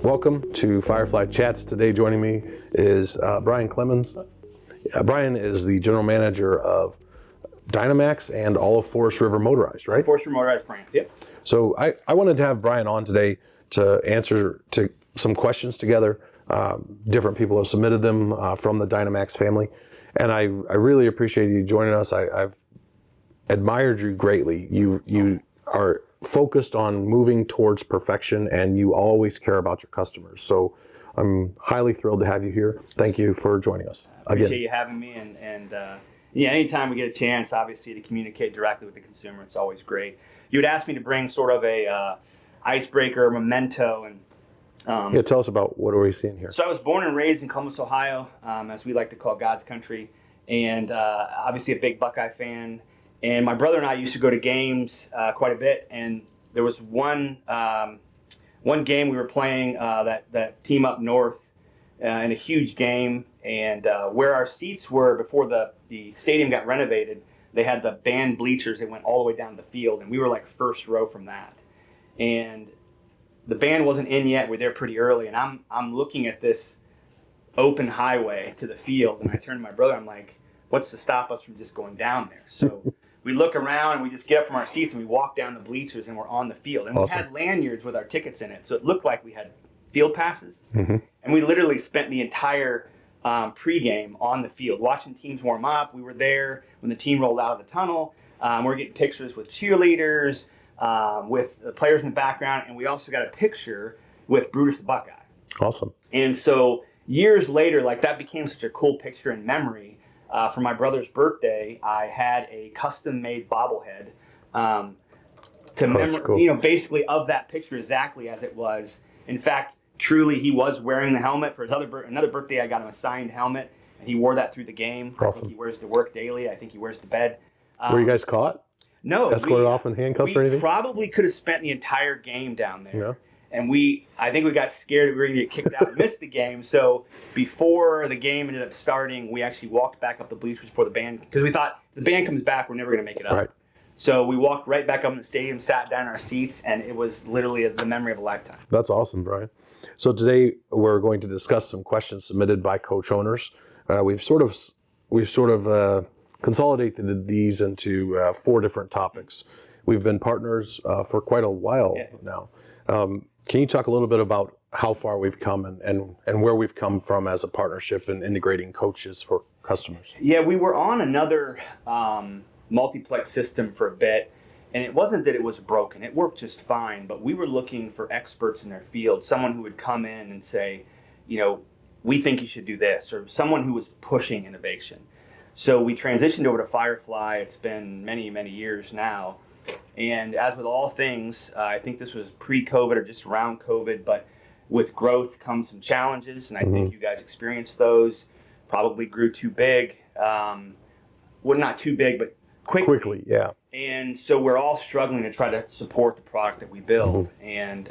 Welcome to Firefly Chats. Today joining me is Brian Clemens. Brian is the general manager of Dynamax and all of Forest River Motorized, right? Forest River Motorized brand, yep. So I wanted to have Brian on today to answer to some questions together. Different people have submitted them from the Dynamax family. And I really appreciate you joining us. I've admired you greatly. You are focused on moving towards perfection, and you always care about your customers. So I'm highly thrilled to have you here. Thank you for joining us. I appreciate you having me, and yeah, anytime we get a chance, obviously, to communicate directly with the consumer, it's always great. You had asked me to bring sort of a icebreaker, memento, and yeah, tell us about what are we seeing here. So I was born and raised in Columbus, Ohio, as we like to call God's country, and obviously a big Buckeye fan. And my brother and I used to go to games quite a bit, and there was one game we were playing that team up north in a huge game, and where our seats were before the stadium got renovated, they had the band bleachers that went all the way down the field, and we were like first row from that. And the band wasn't in yet, we're there pretty early, and I'm looking at this open highway to the field, and I turn to my brother, I'm like, what's to stop us from just going down there? So we look around and we just get up from our seats and we walk down the bleachers and we're on the field. And Awesome. We had lanyards with our tickets in it, so it looked like we had field passes. Mm-hmm. And we literally spent the entire pregame on the field, watching teams warm up. We were there when the team rolled out of the tunnel. We're getting pictures with cheerleaders, with the players in the background, and we also got a picture with Brutus the Buckeye. Awesome. And so years later, like that became such a cool picture in memory. For my brother's birthday, I had a custom-made bobblehead Cool. basically of that picture exactly as it was. In fact, truly, he was wearing the helmet. For his another birthday, I got him a signed helmet, and he wore that through the game. Awesome. I think he wears to work daily. I think he wears to bed. Were you guys caught? No. Escorted off in handcuffs or anything? We probably could have spent the entire game down there. Yeah. And I think we got scared that we were going to get kicked out and miss the game. So before the game ended up starting, we actually walked back up the bleachers before the band, because we thought if the band comes back, we're never going to make it up. Right. So we walked right back up in the stadium, sat down in our seats, and it was literally the memory of a lifetime. That's awesome, Brian. So today we're going to discuss some questions submitted by coach owners. We've sort of consolidated these into 4 different topics. We've been partners for quite a while now. Can you talk a little bit about how far we've come and where we've come from as a partnership in integrating coaches for customers? Yeah, we were on another multiplex system for a bit, and it wasn't that it was broken. It worked just fine, but we were looking for experts in their field, someone who would come in and say, we think you should do this, or someone who was pushing innovation. So we transitioned over to Firefly. It's been many, many years now. And as with all things, I think this was pre-COVID or just around COVID, but with growth comes some challenges, and I think you guys experienced those. Probably grew too big. Well, not too big, but quickly. Yeah. And so we're all struggling to try to support the product that we build. And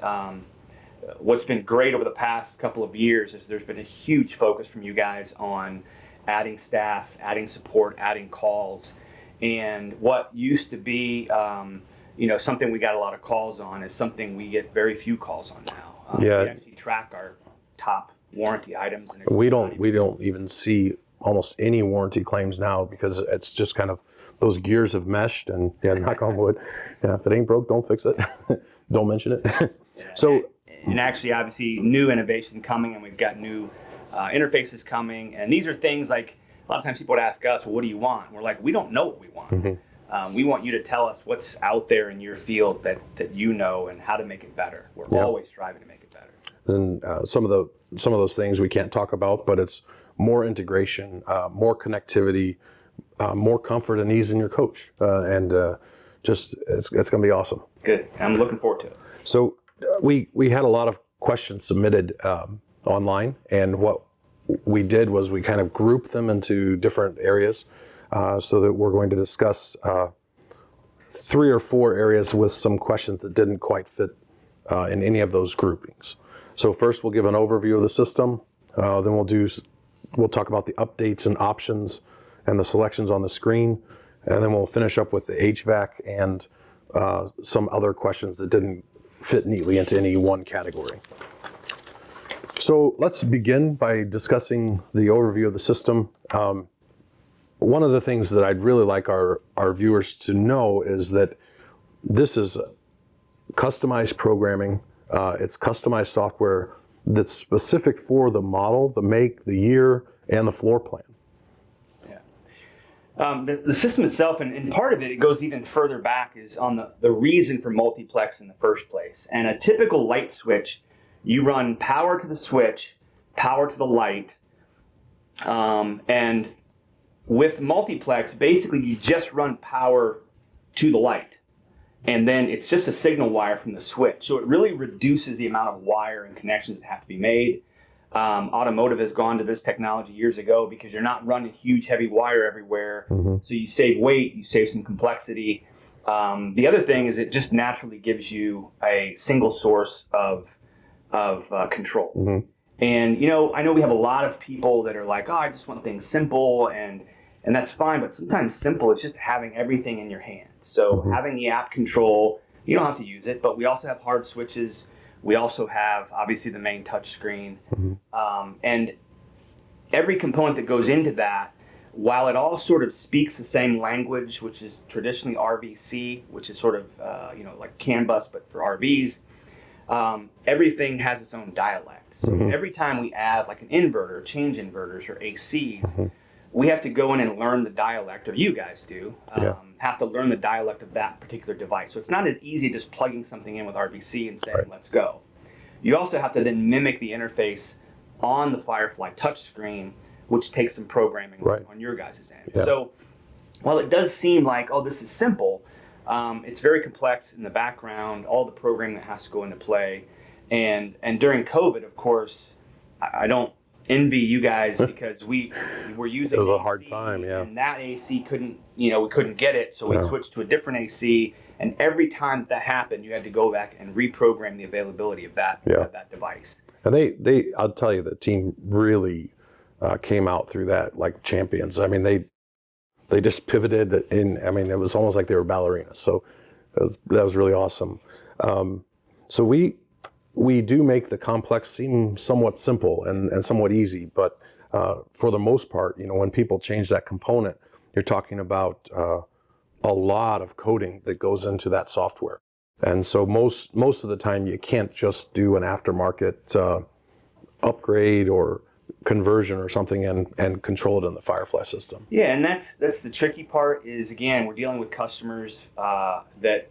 what's been great over the past couple of years is there's been a huge focus from you guys on adding staff, adding support, adding calls. And what used to be, something we got a lot of calls on is something we get very few calls on now. We actually track our top warranty items. And we don't even see almost any warranty claims now, because it's just kind of those gears have meshed, and knock on wood. Yeah, if it ain't broke, don't fix it. Don't mention it. So, and actually, obviously, new innovation coming, and we've got new interfaces coming, and these are things like. A lot of times people would ask us, well, what do you want? And we're like, we don't know what we want. We want you to tell us what's out there in your field that you know and how to make it better. We're always striving to make it better. And some of those things we can't talk about, but it's more integration, more connectivity, more comfort and ease in your coach. It's going to be awesome. Good. I'm looking forward to it. So we had a lot of questions submitted online, and what we did was we kind of grouped them into different areas, so that we're going to discuss 3 or 4 areas with some questions that didn't quite fit in any of those groupings. So first we'll give an overview of the system, then we'll talk about the updates and options and the selections on the screen, and then we'll finish up with the HVAC and some other questions that didn't fit neatly into any one category. So let's begin by discussing the overview of the system. One of the things that I'd really like our viewers to know is that this is customized programming. It's customized software that's specific for the model, the make, the year, and the floor plan. The system itself, and part of it goes even further back, is on the reason for multiplex in the first place. And a typical light switch, you run power to the switch, power to the light, and with multiplex, basically you just run power to the light. And then it's just a signal wire from the switch. So it really reduces the amount of wire and connections that have to be made. Automotive has gone to this technology years ago because you're not running huge heavy wire everywhere. So you save weight, you save some complexity. The other thing is it just naturally gives you a single source of control. And I know we have a lot of people that are like, oh, I just want things simple, and that's fine, but sometimes simple is just having everything in your hands. So having the app control, you don't have to use it, but we also have hard switches. We also have, obviously, the main touch screen. And every component that goes into that, while it all sort of speaks the same language, which is traditionally RVC, which is sort of, like CAN bus, but for RVs, everything has its own dialect. So every time we add like an inverter, change inverters, or ACs, we have to go in and learn the dialect, or you guys do, have to learn the dialect of that particular device. So it's not as easy just plugging something in with RVC and saying, let's go. You also have to then mimic the interface on the Firefly touchscreen, which takes some programming on your guys' end. So while it does seem like, oh, this is simple, it's very complex in the background, all the programming that has to go into play. And during COVID, of course, I don't envy you guys because we were using it was AC, a hard time, and that AC couldn't, we couldn't get it, so we switched to a different AC, and every time that happened, you had to go back and reprogram the availability of that device. And I'll tell you, the team really came out through that like champions. I mean, they just pivoted it was almost like they were ballerinas. So that was really awesome. So we do make the complex seem somewhat simple and somewhat easy, but for the most part, when people change that component, you're talking about a lot of coding that goes into that software. And so most of the time you can't just do an aftermarket upgrade or conversion or something and control it in the Firefly system. Yeah, and that's the tricky part is, again, we're dealing with customers that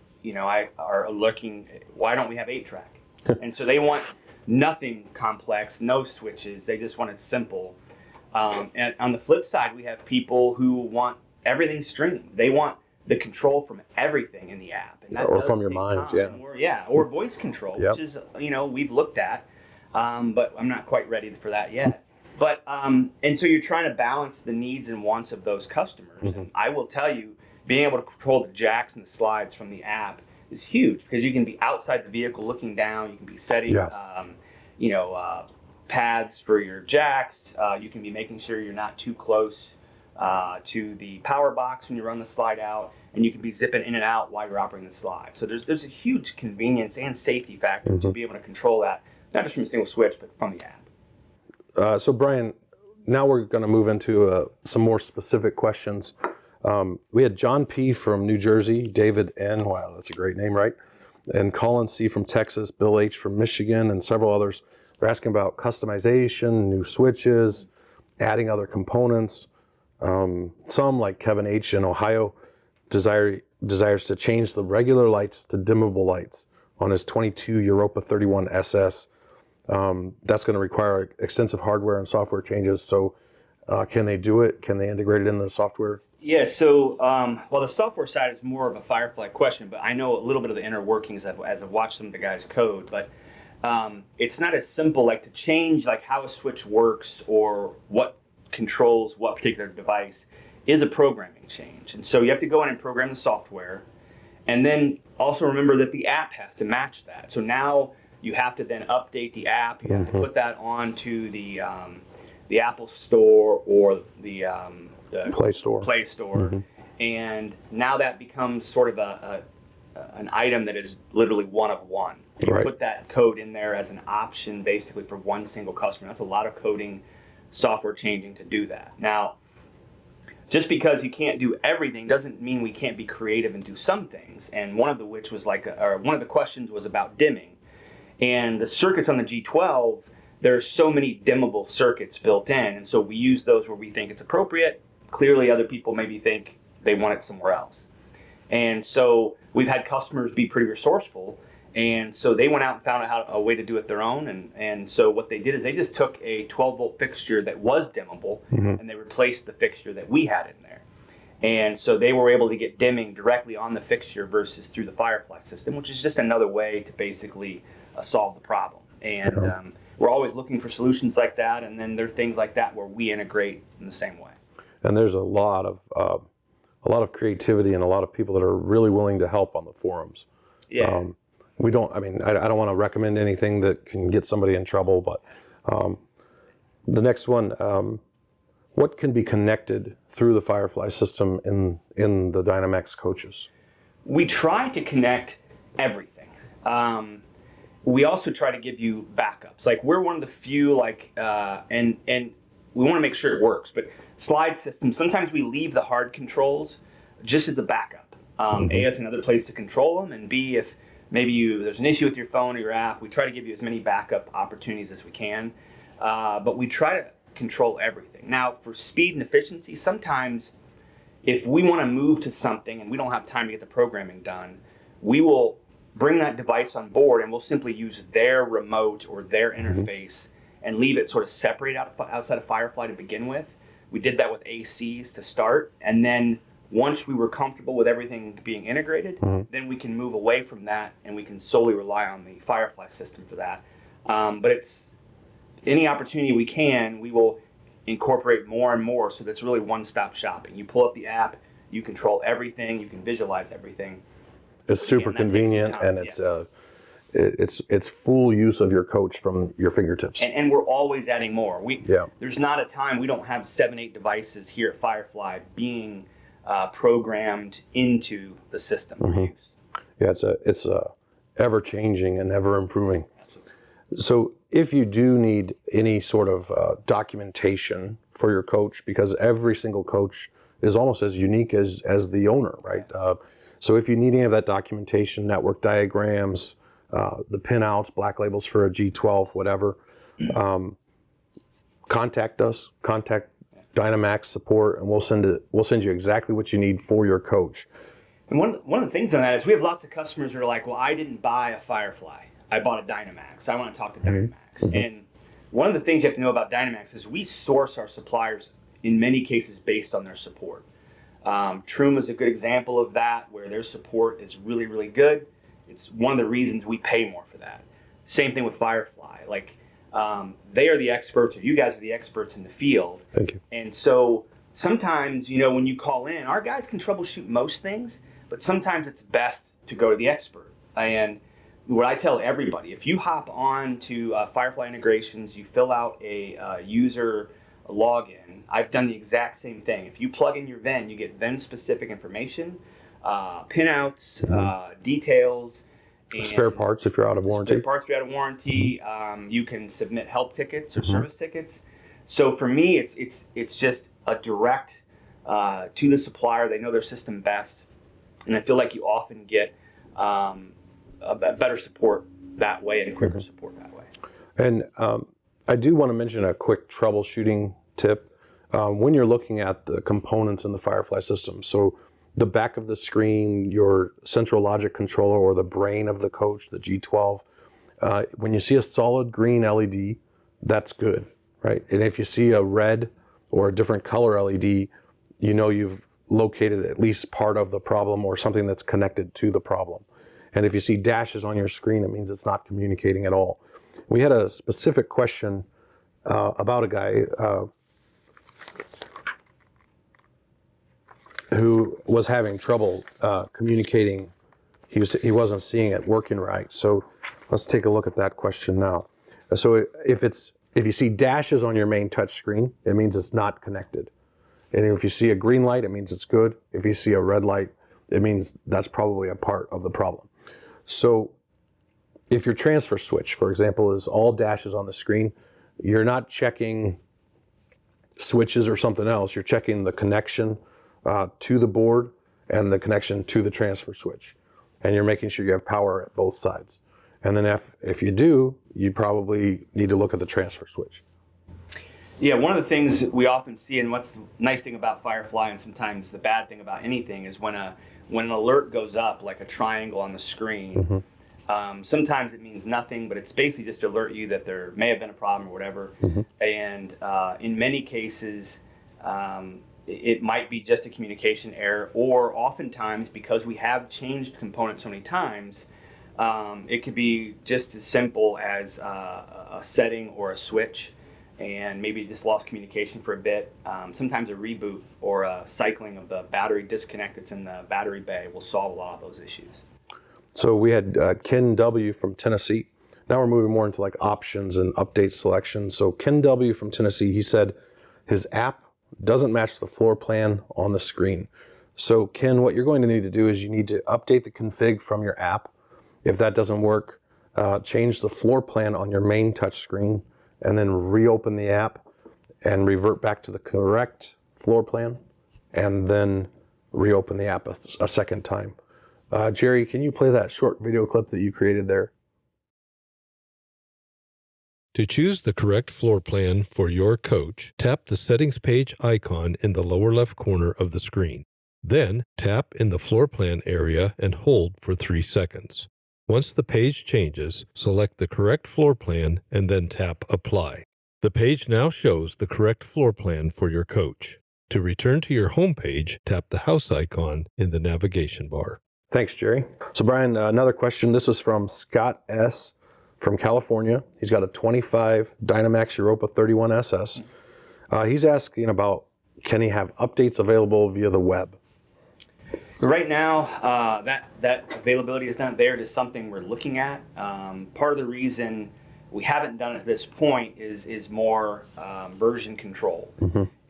are looking, why don't we have 8-track? And so they want nothing complex, no switches. They just want it simple. And on the flip side, we have people who want everything streamed. They want the control from everything in the app. And that or from your mind, or voice control, which is, we've looked at, but I'm not quite ready for that yet. But, and so you're trying to balance the needs and wants of those customers. And I will tell you, being able to control the jacks and the slides from the app is huge, because you can be outside the vehicle looking down, you can be setting pads for your jacks, you can be making sure you're not too close to the power box when you run the slide out, and you can be zipping in and out while you're operating the slide. So there's a huge convenience and safety factor to be able to control that, not just from a single switch, but from the app. So Brian, now we're going to move into some more specific questions. We had John P. from New Jersey, David N. Wow, that's a great name, right? And Colin C. from Texas, Bill H. from Michigan, and several others. They're asking about customization, new switches, adding other components. Some, like Kevin H. in Ohio, desires to change the regular lights to dimmable lights on his 22 Europa 31 SS. That's going to require extensive hardware and software changes. So can they do it? Can they integrate it in the software? Yeah, so the software side is more of a Firefly question, but I know a little bit of the inner workings as I've watched some of the guys code. But it's not as simple like to change like how a switch works or what controls what particular device is a programming change. And so you have to go in and program the software, and then also remember that the app has to match that. So now you have to then update the app. You have to put that onto the Apple Store or the Play Store. And now that becomes sort of an item that is literally one of one. You Right. put that code in there as an option basically for one single customer. That's a lot of coding, software changing to do that. Now, just because you can't do everything doesn't mean we can't be creative and do some things. And one of the questions was about dimming. And the circuits on the G12, there's so many dimmable circuits built in, and so we use those where we think it's appropriate. Clearly, other people maybe think they want it somewhere else. And so we've had customers be pretty resourceful, and so they went out and found out a way to do it their own. And so what they did is they just took a 12-volt fixture that was dimmable, and they replaced the fixture that we had in there. And so they were able to get dimming directly on the fixture versus through the Firefly system, which is just another way to basically solve the problem. And we're always looking for solutions like that, and then there are things like that where we integrate in the same way. And there's a lot of creativity and a lot of people that are really willing to help on the forums. Yeah. I don't want to recommend anything that can get somebody in trouble, but the next one, what can be connected through the Firefly system in the Dynamax coaches? We try to connect everything. We also try to give you backups. Like, we're one of the few, and we want to make sure it works, but slide systems, sometimes we leave the hard controls just as a backup. A, it's another place to control them, and B, if maybe there's an issue with your phone or your app, we try to give you as many backup opportunities as we can. But we try to control everything. Now, for speed and efficiency, sometimes if we want to move to something and we don't have time to get the programming done, we will bring that device on board and we'll simply use their remote or their interface and leave it sort of separated outside of Firefly to begin with. We did that with ACs to start, and then once we were comfortable with everything being integrated, then we can move away from that and we can solely rely on the Firefly system for that. But it's any opportunity we can, we will incorporate more and more, so that's really one-stop shopping. You pull up the app, you control everything, you can visualize everything. It's super convenient, and it's full use of your coach from your fingertips. And we're always adding more. There's not a time we don't have 7, 8 devices here at Firefly being programmed into the system for use. Yeah, it's ever changing and ever improving. Absolutely. So if you do need any sort of documentation for your coach, because every single coach is almost as unique as the owner, right? So if you need any of that documentation, network diagrams, the pinouts, black labels for a G12, whatever, contact us, contact Dynamax support, and we'll send you exactly what you need for your coach. And one of the things on that is we have lots of customers who are like, well, I didn't buy a Firefly. I bought a Dynamax. I want to talk to Dynamax. And one of the things you have to know about Dynamax is we source our suppliers in many cases based on their support. Troom is a good example of that, where their support is really, really good. It's one of the reasons we pay more for that. Same thing with Firefly. They are the experts, or you guys are the experts in the field. Thank you. And so sometimes, when you call in, our guys can troubleshoot most things, but sometimes it's best to go to the expert. And what I tell everybody, if you hop on to Firefly Integrations, you fill out a user login. I've done the exact same thing. If you plug in your VEN, you get VEN-specific information, pinouts, details. And spare parts if you're out of warranty. Spare parts if you're out of warranty. You can submit help tickets or service tickets. So for me, it's just a direct to the supplier. They know their system best, and I feel like you often get a better support that way and quicker support that way. And I do want to mention a quick troubleshooting tip when you're looking at the components in the Firefly system. So the back of the screen, your central logic controller, or the brain of the coach, the G12, when you see a solid green LED, that's good, right? And if you see a red or a different color LED, you know you've located at least part of the problem or something that's connected to the problem. And if you see dashes on your screen, it means it's not communicating at all. We had a specific question about a guy who was having trouble communicating. He wasn't seeing it working right. So let's take a look at that question now. So if you see dashes on your main touch screen, it means it's not connected. And if you see a green light, it means it's good. If you see a red light, it means that's probably a part of the problem. So if your transfer switch, for example, is all dashes on the screen, you're not checking switches or something else. You're checking the connection to the board and the connection to the transfer switch. And you're making sure you have power at both sides. And then if you do, you probably need to look at the transfer switch. Yeah, one of the things we often see, and what's the nice thing about Firefly and sometimes the bad thing about anything, is when an alert goes up, like a triangle on the screen, sometimes it means nothing, but it's basically just to alert you that there may have been a problem or whatever. And in many cases, it might be just a communication error, or oftentimes, because we have changed components so many times, it could be just as simple as a setting or a switch, and maybe just lost communication for a bit. Sometimes a reboot or a cycling of the battery disconnect that's in the battery bay will solve a lot of those issues. So we had Ken W. from Tennessee. Now we're moving more into like options and update selection. So Ken W. from Tennessee, he said his app doesn't match the floor plan on the screen. So Ken, what you're going to need to do is you need to update the config from your app. If that doesn't work, change the floor plan on your main touch screen, and then reopen the app and revert back to the correct floor plan, and then reopen the app a second time. Jerry, can you play that short video clip that you created there? To choose the correct floor plan for your coach, tap the Settings page icon in the lower left corner of the screen. Then tap in the floor plan area and hold for 3 seconds. Once the page changes, select the correct floor plan and then tap Apply. The page now shows the correct floor plan for your coach. To return to your home page, tap the house icon in the navigation bar. Thanks, Jerry. So Brian, another question. This is from Scott S. from California. He's got a 25 Dynamax Europa 31 SS. He's asking about, can he have updates available via the web? Right now, that availability is not there. It is something we're looking at. Part of the reason we haven't done it at this point is more version control.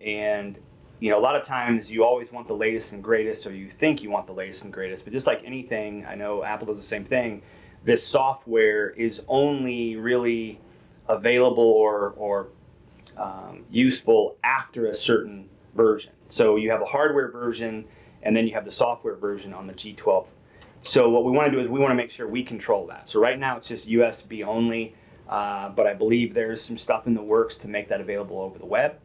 And a lot of times you always want the latest and greatest, or you think you want the latest and greatest. But just like anything, I know Apple does the same thing. This software is only really available or useful after a certain version. So you have a hardware version, and then you have the software version on the G12. So what we want to do is we want to make sure we control that. So right now it's just USB only, but I believe there's some stuff in the works to make that available over the web.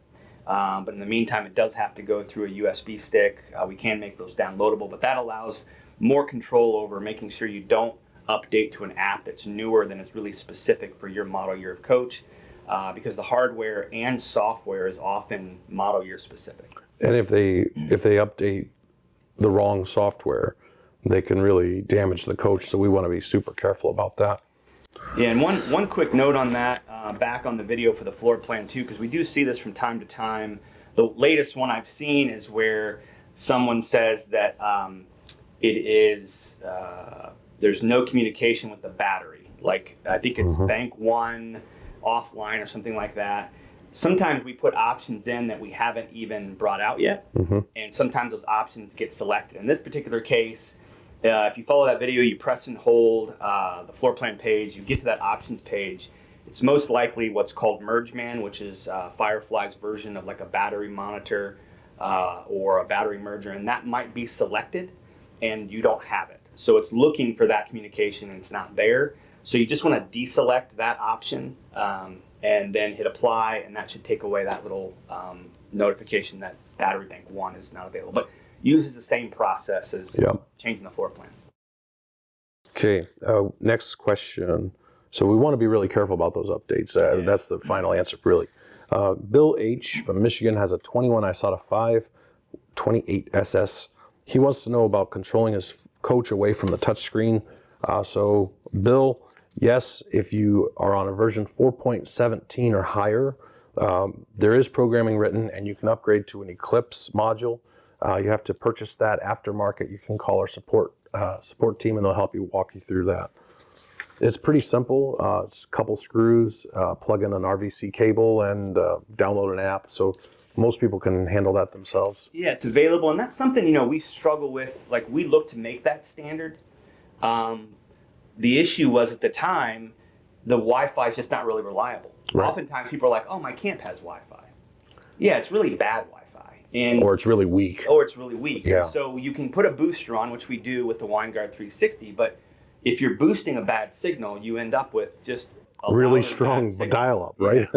But in the meantime, it does have to go through a USB stick. We can make those downloadable, but that allows more control over making sure you don't update to an app that's newer than is really specific for your model year of coach, because the hardware and software is often model year specific. And if they update the wrong software, they can really damage the coach. So we want to be super careful about that. Yeah, and one quick note on that, back on the video for the floor plan too, because we do see this from time to time. The latest one I've seen is where someone says that it is there's no communication with the battery. Like I think it's bank 1 offline or something like that. Sometimes we put options in that we haven't even brought out yet, and sometimes those options get selected. In this particular case, if you follow that video, you press and hold the floor plan page, you get to that options page. It's most likely what's called MergeMan, which is Firefly's version of like a battery monitor or a battery merger, and that might be selected and you don't have it. So it's looking for that communication and it's not there. So you just want to deselect that option and then hit apply, and that should take away that little notification that battery bank 1 is not available. But uses the same process as changing the floor plan. Okay, next question. So we want to be really careful about those updates. That's the final answer, really. Bill H. from Michigan has a 21 ISATA 5 28 SS. He wants to know about controlling his coach away from the touchscreen. So Bill, yes, if you are on a version 4.17 or higher, there is programming written and you can upgrade to an Eclipse module. You have to purchase that aftermarket. You can call our support team and they'll help you walk you through that. It's pretty simple. It's a couple screws, plug in an RVC cable, and download an app. So most people can handle that themselves. Yeah, it's available, and that's something, we struggle with. Like, we look to make that standard. The issue was, at the time, the Wi-Fi is just not really reliable. Right. Oftentimes people are like, oh, my camp has Wi-Fi. Yeah, it's really bad Wi-Fi. Or it's really weak. Yeah. So you can put a booster on, which we do with the WineGuard 360, but if you're boosting a bad signal, you end up with just a really strong dial-up, right?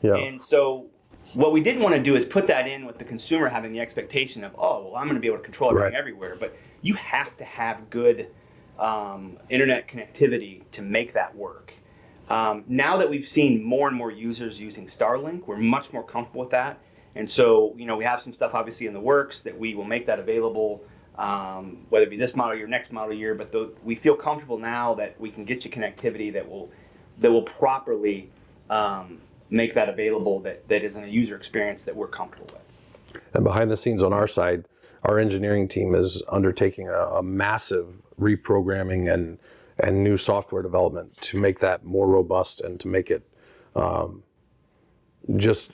Yeah. And so what we didn't want to do is put that in with the consumer having the expectation of, oh, well, I'm going to be able to control everything everywhere. But you have to have good internet connectivity to make that work. Now that we've seen more and more users using Starlink, we're much more comfortable with that. And so, we have some stuff obviously in the works that we will make that available, whether it be this model year, next model year. But we feel comfortable now that we can get you connectivity that will properly make that available, that is in a user experience that we're comfortable with. And behind the scenes on our side, our engineering team is undertaking a massive reprogramming and new software development to make that more robust and to make it just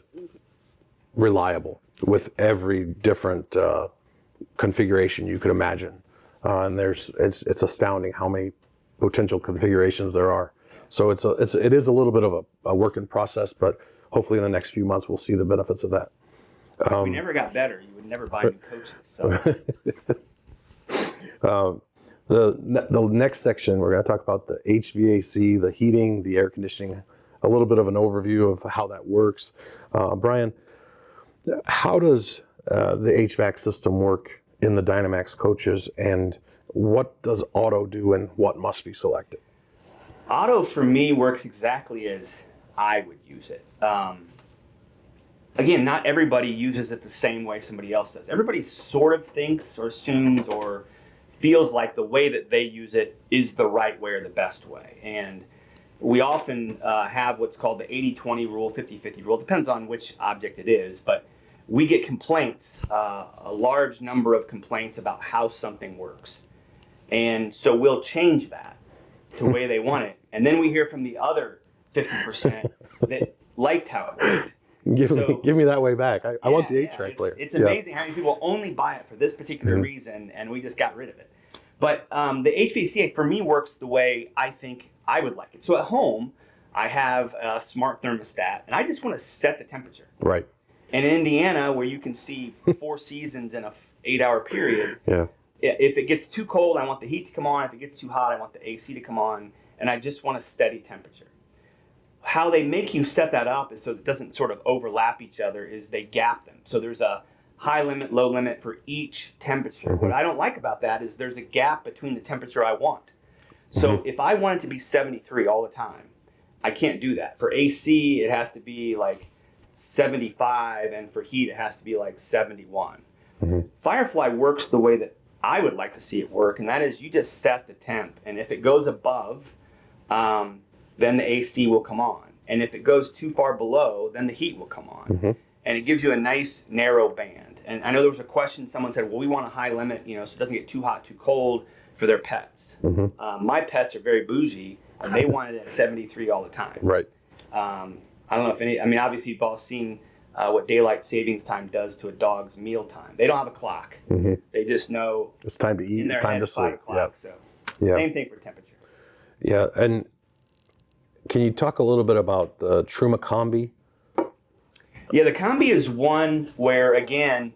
reliable with every different configuration you could imagine. And it's astounding how many potential configurations there are. So it is a little bit of a work in process, but hopefully in the next few months we'll see the benefits of that. If we never got better, you would never buy new coaches. So. The next section, we're going to talk about the HVAC, the heating, the air conditioning, a little bit of an overview of how that works. Brian, how does the HVAC system work in the Dynamax coaches, and what does auto do and what must be selected? Auto, for me, works exactly as I would use it. Again, not everybody uses it the same way somebody else does. Everybody sort of thinks or assumes or feels like the way that they use it is the right way or the best way. And we often have what's called the 80-20 rule, 50-50 rule. It depends on which object it is, but we get complaints, a large number of complaints about how something works. And so we'll change that to the way they want it. And then we hear from the other 50% that liked how it worked. Give me that way back. I want the 8-track player. It's amazing how many people only buy it for this particular reason, and we just got rid of it. But the HVAC, for me, works the way I think I would like it. So at home, I have a smart thermostat, and I just want to set the temperature. Right. And in Indiana, where you can see 4 seasons in a 8-hour period, if it gets too cold, I want the heat to come on. If it gets too hot, I want the AC to come on, and I just want a steady temperature. How they make you set that up is so it doesn't sort of overlap each other, is they gap them. So there's a high limit, low limit for each temperature. What I don't like about that is there's a gap between the temperature I want. So if I want it to be 73 all the time, I can't do that. For AC, it has to be like 75, and for heat, it has to be like 71. Firefly works the way that I would like to see it work, and that is you just set the temp, and if it goes above, then the AC will come on. And if it goes too far below, then the heat will come on. And it gives you a nice narrow band. And I know there was a question, someone said, well, we want a high limit, so it doesn't get too hot, too cold for their pets. My pets are very bougie, and they want it at 73 all the time. Right. I don't know if obviously you've all seen what daylight savings time does to a dog's meal time. They don't have a clock. They just know it's time to eat, it's time to sleep. So same thing for temperature. Yeah, and can you talk a little bit about the Truma Combi? Yeah, the Combi is one where, again,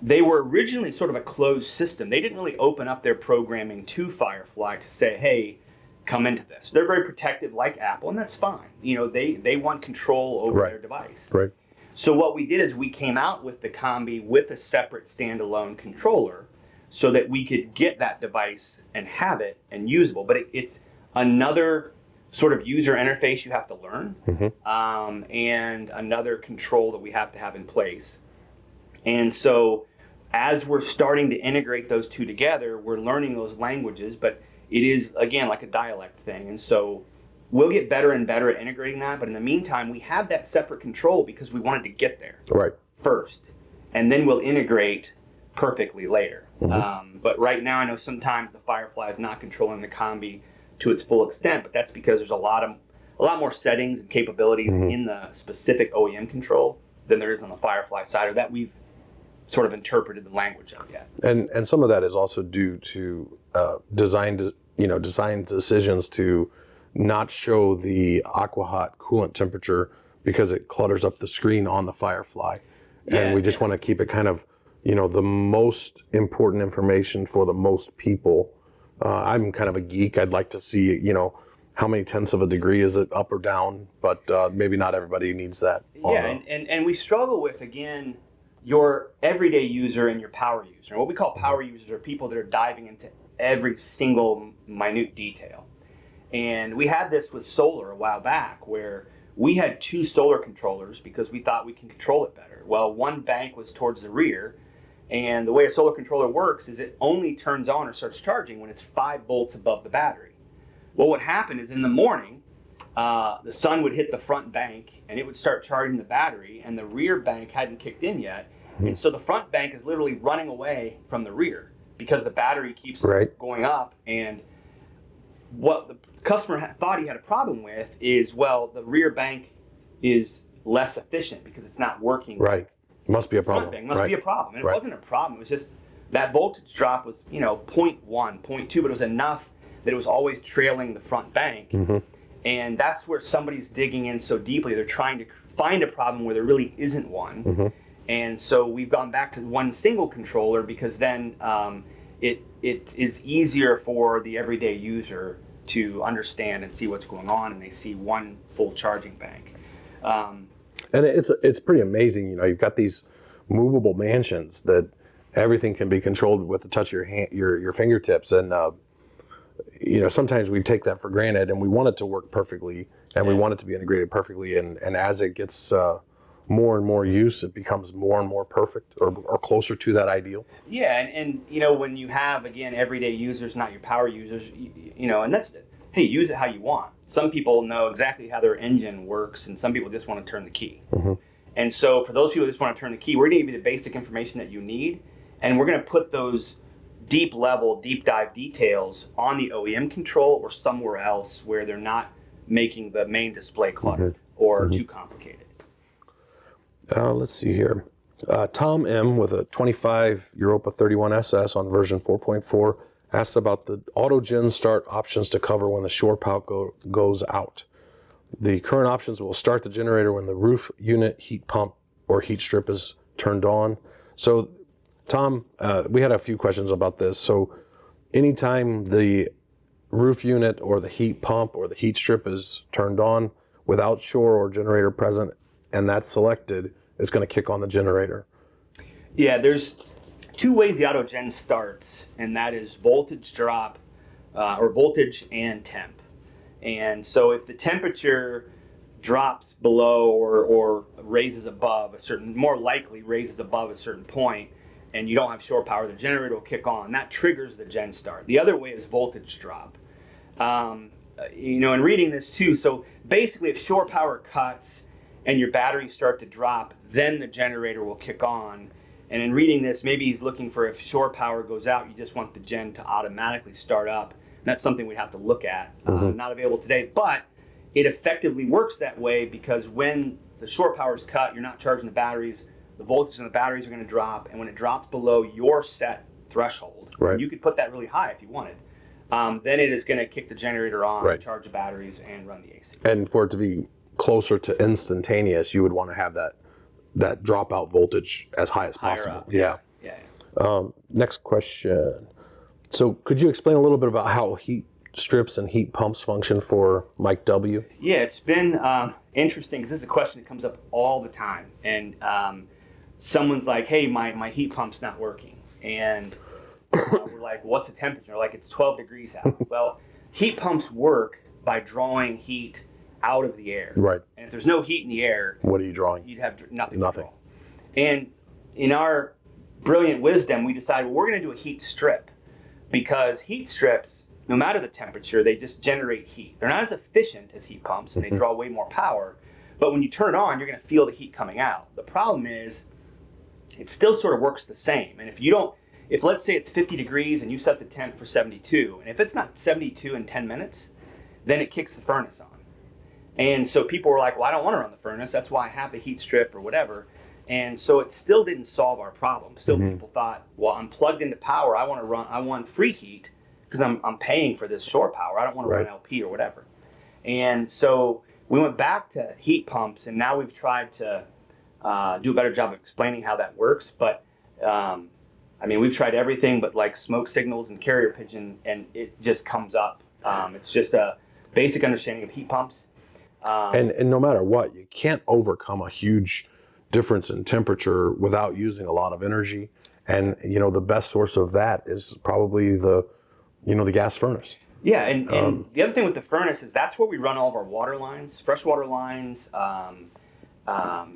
they were originally sort of a closed system. They didn't really open up their programming to Firefly to say, hey, come into this. They're very protective like Apple, and that's fine. They want control over their device. Right. So what we did is we came out with the Combi with a separate standalone controller so that we could get that device and have it and usable. But it's another sort of user interface you have to learn, and another control that we have to have in place. And so as we're starting to integrate those two together, we're learning those languages, but it is, again, like a dialect thing. And so we'll get better and better at integrating that. But in the meantime, we have that separate control because we wanted to get there first. And then we'll integrate perfectly later. But right now, I know sometimes the Firefly is not controlling the Combi to its full extent, but that's because there's a lot more settings and capabilities in the specific OEM control than there is on the Firefly side, or that we've sort of interpreted the language of yet. And some of that is also due to design decisions to not show the aqua-hot coolant temperature because it clutters up the screen on the Firefly. And we just want to keep it kind of, the most important information for the most people. I'm kind of a geek. I'd like to see, how many tenths of a degree is it up or down, but maybe not everybody needs that. And we struggle with, again, your everyday user and your power user. And what we call power users are people that are diving into every single minute detail. And we had this with solar a while back where we had 2 solar controllers because we thought we can control it better. Well, one bank was towards the rear, and the way a solar controller works is it only turns on or starts charging when it's 5 volts above the battery. Well, what happened is in the morning, the sun would hit the front bank and it would start charging the battery, and the rear bank hadn't kicked in yet. And so the front bank is literally running away from the rear because the battery keeps going up. And what the customer thought he had a problem with is, well, the rear bank is less efficient because it's not working. Right. Must be a problem. Front bank must be a problem. And it wasn't a problem. It was just that voltage drop was, 0.1, 0.2, but it was enough that it was always trailing the front bank. And that's where somebody's digging in so deeply. They're trying to find a problem where there really isn't one. And so we've gone back to one single controller because then it is easier for the everyday user to understand and see what's going on, and they see one full charging bank. And it's pretty amazing. You've got these movable mansions that everything can be controlled with the touch of your hand, your fingertips, and sometimes we take that for granted, and we want it to work perfectly, and we want it to be integrated perfectly. And as it gets more and more use, it becomes more and more perfect, or closer to that ideal. Yeah, and when you have, again, everyday users, not your power users, and that's, hey, use it how you want. Some people know exactly how their engine works, and some people just want to turn the key. And so for those people who just want to turn the key, we're going to give you the basic information that you need, and we're going to put those deep dive details on the OEM control or somewhere else where they're not making the main display cluttered or too complicated. Let's see here. Tom M. with a 25 Europa 31 SS on version 4.4 asks about the auto gen start options to cover when the shore power goes out. The current options will start the generator when the roof unit, heat pump, or heat strip is turned on. So, Tom, we had a few questions about this. So, anytime the roof unit or the heat pump or the heat strip is turned on without shore or generator present, and that's selected, it's going to kick on the generator. Yeah, there's 2 ways the auto gen starts, and that is voltage drop or voltage and temp. And so if the temperature drops below or raises above a certain, more likely raises above a certain point, and you don't have shore power, the generator will kick on. That triggers the gen start. The other way is voltage drop. In reading this too, so basically if shore power cuts and your batteries start to drop, then the generator will kick on. And in reading this, maybe he's looking for if shore power goes out, you just want the gen to automatically start up. And that's something we'd have to look at. Not available today, but it effectively works that way because when the shore power is cut, you're not charging the batteries, the voltage in the batteries are going to drop, and when it drops below your set threshold, you could put that really high if you wanted, then it is going to kick the generator on, charge the batteries, and run the AC. And for it to be closer to instantaneous, you would want to have that dropout voltage as high as possible. Yeah. Next question. So could you explain a little bit about how heat strips and heat pumps function for Mike W? Yeah, it's been interesting because this is a question that comes up all the time. And someone's like, hey, my heat pump's not working. And we're like, what's the temperature? Like, it's 12 degrees out. Well, heat pumps work by drawing heat out of the air. Right. And if there's no heat in the air, what are you drawing? You'd have nothing. And in our brilliant wisdom, we decided, well, we're going to do a heat strip because heat strips, no matter the temperature, they just generate heat. They're not as efficient as heat pumps, and they draw way more power. But when you turn it on, you're going to feel the heat coming out. The problem is, it still sort of works the same. And if let's say it's 50 degrees and you set the temp for 72, and if it's not 72 in 10 minutes, then it kicks the furnace on. And so people were like, well, I don't want to run the furnace. That's why I have the heat strip or whatever. And so it still didn't solve our problem. Still, people thought, well, I'm plugged into power. I want free heat because I'm paying for this shore power. I don't want to run LP or whatever. And so we went back to heat pumps, and now we've tried to do a better job of explaining how that works. But we've tried everything but like smoke signals and carrier pigeon, and it just comes up. It's just a basic understanding of heat pumps. And no matter what, you can't overcome a huge difference in temperature without using a lot of energy. And, the best source of that is probably the gas furnace. Yeah, and the other thing with the furnace is that's where we run all of our water lines, freshwater lines,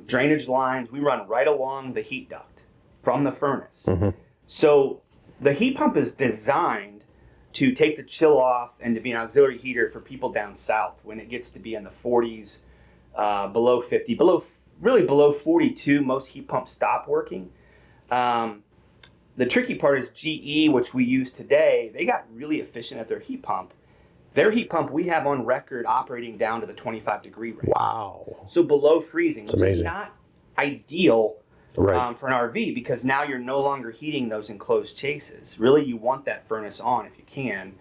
drainage lines. We run right along the heat duct from the furnace. So the heat pump is designed to take the chill off and to be an auxiliary heater for people down south when it gets to be in the 40s, below 50, below 42, most heat pumps stop working. The tricky part is GE, which we use today, they got really efficient at their heat pump. Their heat pump we have on record operating down to the 25 degree range. Wow. So below freezing, which amazing. Is not ideal for right. an RV because now you're no longer heating those enclosed chases. Really, you want that furnace on if you can.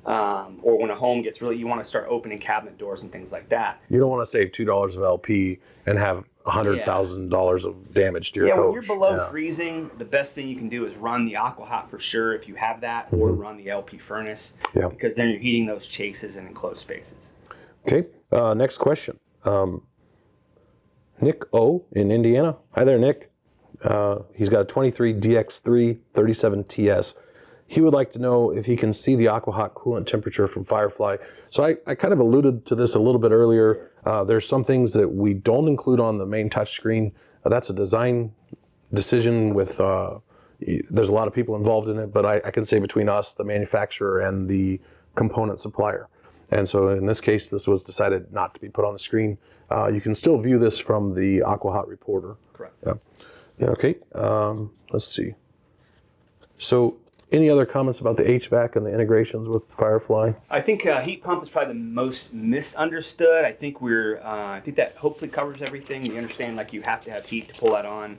Or when a home gets you want to start opening cabinet doors and things like that. You don't want to save $2 of LP and have $100,000 of damage to your coach. When you're below freezing, the best thing you can do is run the AquaHot for sure if you have that, or run the LP furnace, because then you're heating those chases in enclosed spaces. Okay, next question. Nick O in Indiana. Hi there, Nick. He's got a 23 DX3 37 TS. He would like to know if he can see the AquaHot coolant temperature from Firefly. So I kind of alluded to this a little bit earlier. There's some things that we don't include on the main touchscreen. That's a design decision with, there's a lot of people involved in it, but I can say between us, the manufacturer, and the component supplier. And so in this case, this was decided not to be put on the screen. You can still view this from the AquaHot reporter. Correct. Yeah, okay, let's see. So, any other comments about the HVAC and the integrations with Firefly? I think heat pump is probably the most misunderstood. I think I think that hopefully covers everything. We understand you have to have heat to pull that on,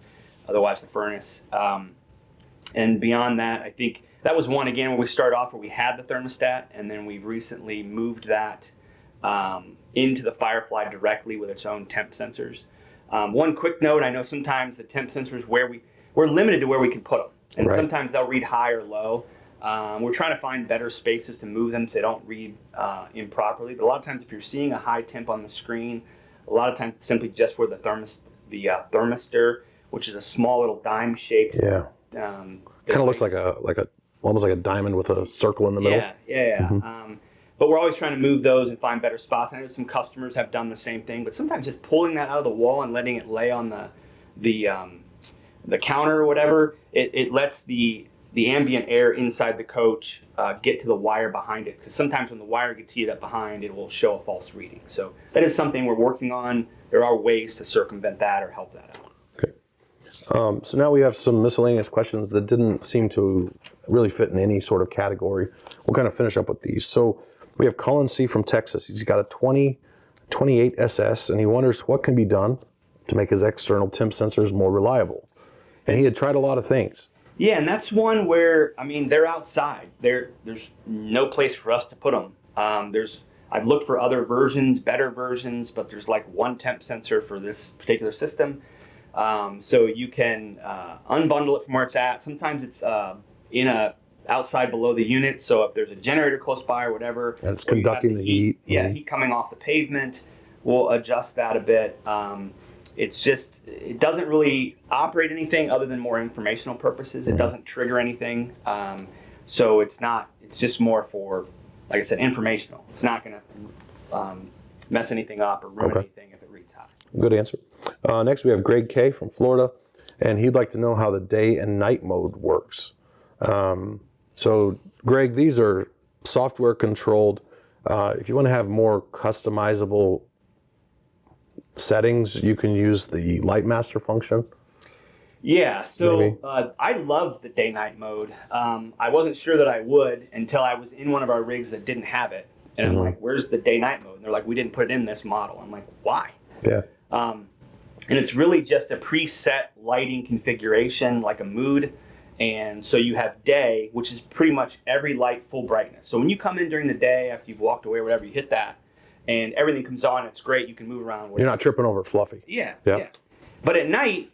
otherwise the furnace. And beyond that, I think that was one again where we started off where we had the thermostat, and then we've recently moved that into the Firefly directly with its own temp sensors. One quick note: I know sometimes the temp sensors we're limited to where we can put them. And sometimes they'll read high or low. We're trying to find better spaces to move them so they don't read improperly. But a lot of times if you're seeing a high temp on the screen, a lot of times it's simply just where the thermistor, which is a small little dime-shaped. Yeah. Kind of looks like almost like a diamond with a circle in the middle. Yeah. Mm-hmm. But we're always trying to move those and find better spots. I know some customers have done the same thing, but sometimes just pulling that out of the wall and letting it lay on the counter or whatever, it lets the ambient air inside the coach get to the wire behind it. Because sometimes when the wire gets heated up behind, it will show a false reading. So that is something we're working on. There are ways to circumvent that or help that out. Okay. So now we have some miscellaneous questions that didn't seem to really fit in any sort of category. We'll kind of finish up with these. So we have Colin C. from Texas. He's got a 2028 SS, and he wonders what can be done to make his external temp sensors more reliable. And he had tried a lot of things. Yeah, and that's one where, they're outside. There's no place for us to put them. I've looked for other versions, better versions, but there's one temp sensor for this particular system. So you can unbundle it from where it's at. Sometimes it's outside below the unit. So if there's a generator close by or whatever. And it's conducting the heat. Yeah, heat coming off the pavement. We'll adjust that a bit. It doesn't really operate anything other than more informational purposes. It doesn't trigger anything. So it's just more for, like I said, informational. It's not going to mess anything up or ruin anything if it reads high. Good answer. Next we have Greg K. from Florida, and he'd like to know how the day and night mode works. So Greg, these are software controlled. If you want to have more customizable settings, you can use the Light Master function. Yeah, so I love the day-night mode. I wasn't sure that I would until I was in one of our rigs that didn't have it. And I'm like, where's the day-night mode? And they're like, we didn't put it in this model. I'm like, why? Yeah. And it's really just a preset lighting configuration, like a mood. And so you have day, which is pretty much every light full brightness. So when you come in during the day, after you've walked away or whatever, you hit that, and everything comes on, it's great. You can move around. You're not tripping over fluffy. Yeah. But at night,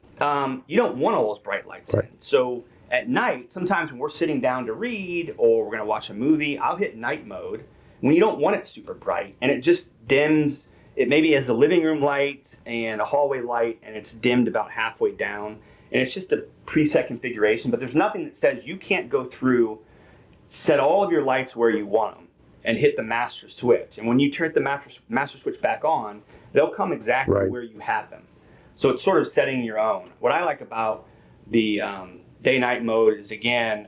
you don't want all those bright lights in. So at night, sometimes when we're sitting down to read or we're going to watch a movie, I'll hit night mode when you don't want it super bright, and it just dims. It maybe has the living room light and a hallway light, and it's dimmed about halfway down. And it's just a preset configuration, but there's nothing that says you can't go through, set all of your lights where you want them, and hit the master switch. And when you turn the master switch back on, they'll come exactly where you have them. So it's sort of setting your own. What I like about the day-night mode is, again,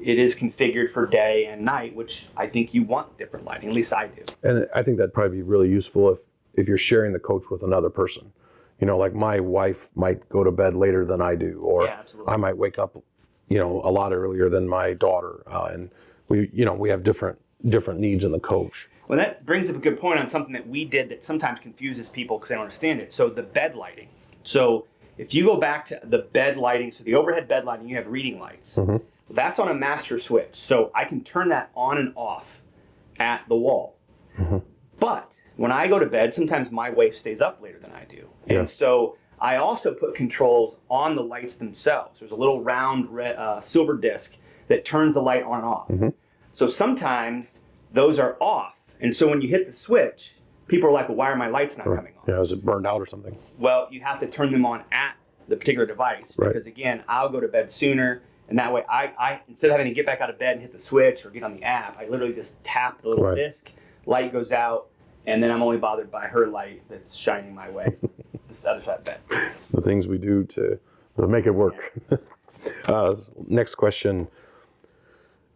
it is configured for day and night, which I think you want different lighting. At least I do. And I think that'd probably be really useful if you're sharing the coach with another person. You know, like my wife might go to bed later than I do, or I might wake up, a lot earlier than my daughter, and we have different needs in the coach. Well, that brings up a good point on something that we did that sometimes confuses people because they don't understand it. So the bed lighting. So if you go back to the bed lighting, so the overhead bed lighting, you have reading lights. Mm-hmm. That's on a master switch. So I can turn that on and off at the wall. Mm-hmm. But when I go to bed, sometimes my wife stays up later than I do. Yeah. And so I also put controls on the lights themselves. There's a little round silver disc that turns the light on and off. Mm-hmm. So sometimes those are off. And so when you hit the switch, people are like, well, why are my lights not coming on? Yeah, is it burned out or something? Well, you have to turn them on at the particular device. Because again, I'll go to bed sooner. And that way, I instead of having to get back out of bed and hit the switch or get on the app, I literally just tap the little disc, light goes out, and then I'm only bothered by her light that's shining my way. This other side of bed. The things we do to make it work. Yeah. Next question.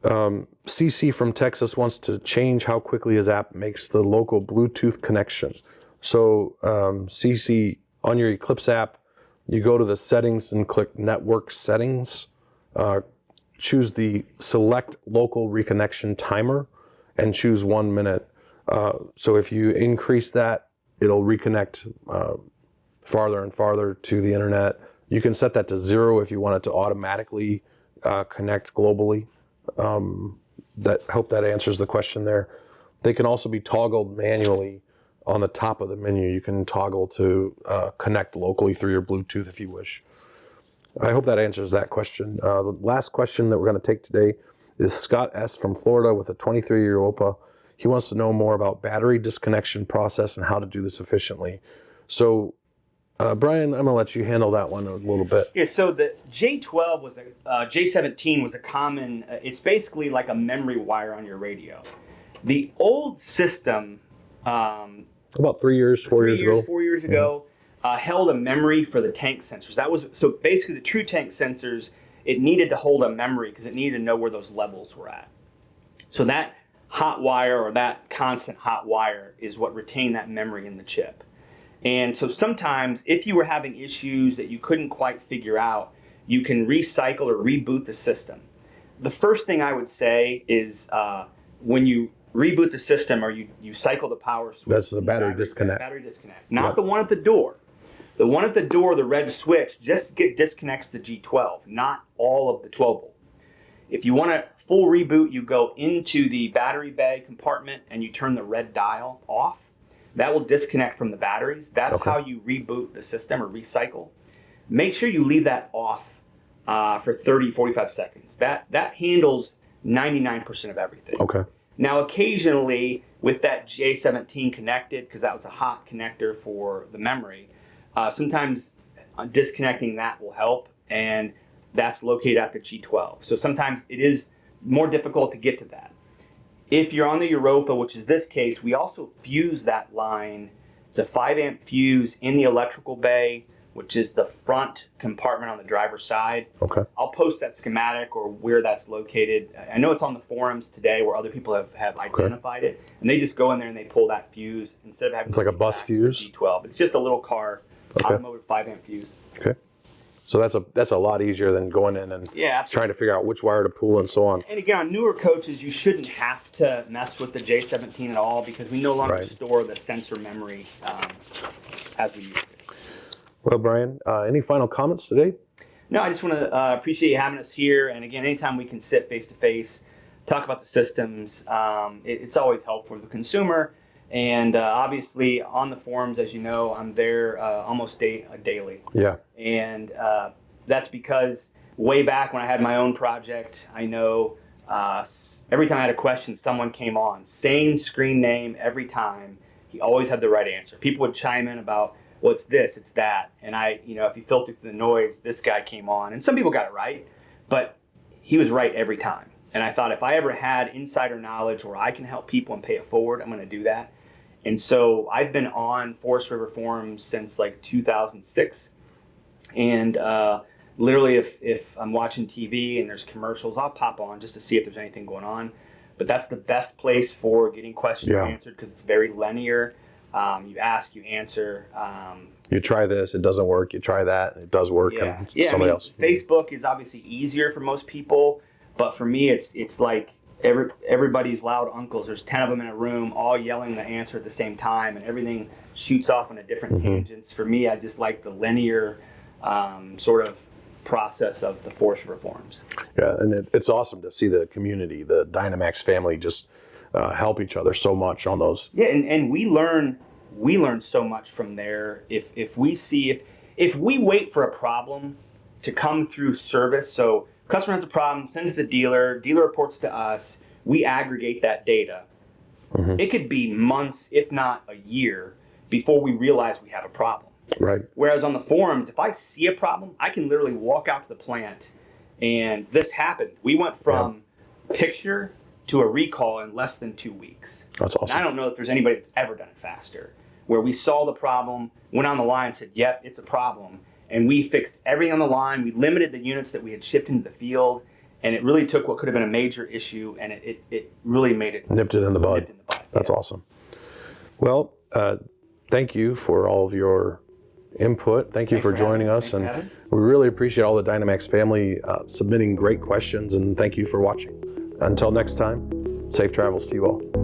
CC from Texas wants to change how quickly his app makes the local Bluetooth connection. So CC, on your Eclipse app, you go to the settings and click Network Settings. Choose the Select Local Reconnection Timer and choose 1 minute. So if you increase that, it'll reconnect farther and farther to the internet. You can set that to 0 if you want it to automatically connect globally. Hope that answers the question there. They can also be toggled manually on the top of the menu. You can toggle to connect locally through your Bluetooth if you wish. I hope that answers that question. The last question that we're going to take today is Scott S. from Florida with a 23-year OPA. He wants to know more about battery disconnection process and how to do this efficiently. So, Brian, I'm going to let you handle that one a little bit. Yeah, so the J12 was J17 was a common, it's basically like a memory wire on your radio. The old system, about 4 years ago, held a memory for the tank sensors. So basically the true tank sensors, it needed to hold a memory because it needed to know where those levels were at. So that hot wire or that constant hot wire is what retained that memory in the chip. And so sometimes if you were having issues that you couldn't quite figure out, you can recycle or reboot the system. The first thing I would say is when you reboot the system or you cycle the power switch. That's the battery disconnect. Battery disconnect. Not the one at the door. The one at the door, the red switch, just disconnects the G12, not all of the 12 volt. If you want a full reboot, you go into the battery bay compartment and you turn the red dial off. That will disconnect from the batteries. That's how you reboot the system or recycle. Make sure you leave that off for 30, 45 seconds. That handles 99% of everything. Okay. Now, occasionally, with that J17 connected, because that was a hot connector for the memory, sometimes disconnecting that will help, and that's located at the G12. So sometimes it is more difficult to get to that. If you're on the Europa, which is this case, we also fuse that line. It's a 5-amp fuse in the electrical bay, which is the front compartment on the driver's side. Okay. I'll post that schematic or where that's located. I know it's on the forums today where other people have identified it, and they just go in there and they pull that fuse instead of having. It's like a bus fuse. G12. It's just a little car, automotive 5-amp fuse. Okay. So that's a lot easier than going in and Yeah, absolutely. trying to figure out which wire to pull and so on. And again, on newer coaches, you shouldn't have to mess with the J17 at all because we no longer Right. store the sensor memory as we used to. Well, Brian, any final comments today? No, I just want to appreciate you having us here. And again, anytime we can sit face to face, talk about the systems, it's always helpful for the consumer. And obviously, on the forums, as you know, I'm there almost daily. Yeah. And that's because way back when I had my own project, I know every time I had a question, someone came on. Same screen name every time. He always had the right answer. People would chime in about, well, it's this, it's that. And if you filter through the noise, this guy came on. And some people got it right, but he was right every time. And I thought if I ever had insider knowledge where I can help people and pay it forward, I'm going to do that. And so I've been on Forest River forums since like 2006. And literally if I'm watching TV and there's commercials, I'll pop on just to see if there's anything going on. But that's the best place for getting questions answered because it's very linear. You ask, you answer. You try this, it doesn't work. You try that, it does work. Yeah, And somebody else. Facebook is obviously easier for most people, but for me, it's like everybody's loud uncles. There's 10 of them in a room, all yelling the answer at the same time, and everything shoots off on a different tangents. For me, I just like the linear sort of process of the Forest River forums. Yeah, and it's awesome to see the community, the Dynamax family, just help each other so much on those. Yeah, and we learn so much from there. If we wait for a problem to come through service, so customer has a problem, send it to the dealer reports to us, we aggregate that data. It could be months, if not a year, before we realize we have a problem. Right. Whereas on the forums, if I see a problem, I can literally walk out to the plant, and this happened. We went from picture to a recall in less than 2 weeks. That's awesome. And I don't know if there's anybody that's ever done it faster, where we saw the problem, went on the line and said, yep, it's a problem. And we fixed everything on the line. We limited the units that we had shipped into the field. And it really took what could have been a major issue, and it really made it. Nipped it in the bud. That's yeah. awesome. Well, thank you for all of your input. Thank you for joining us. And we really appreciate all the Dynamax family submitting great questions. And thank you for watching. Until next time, safe travels to you all.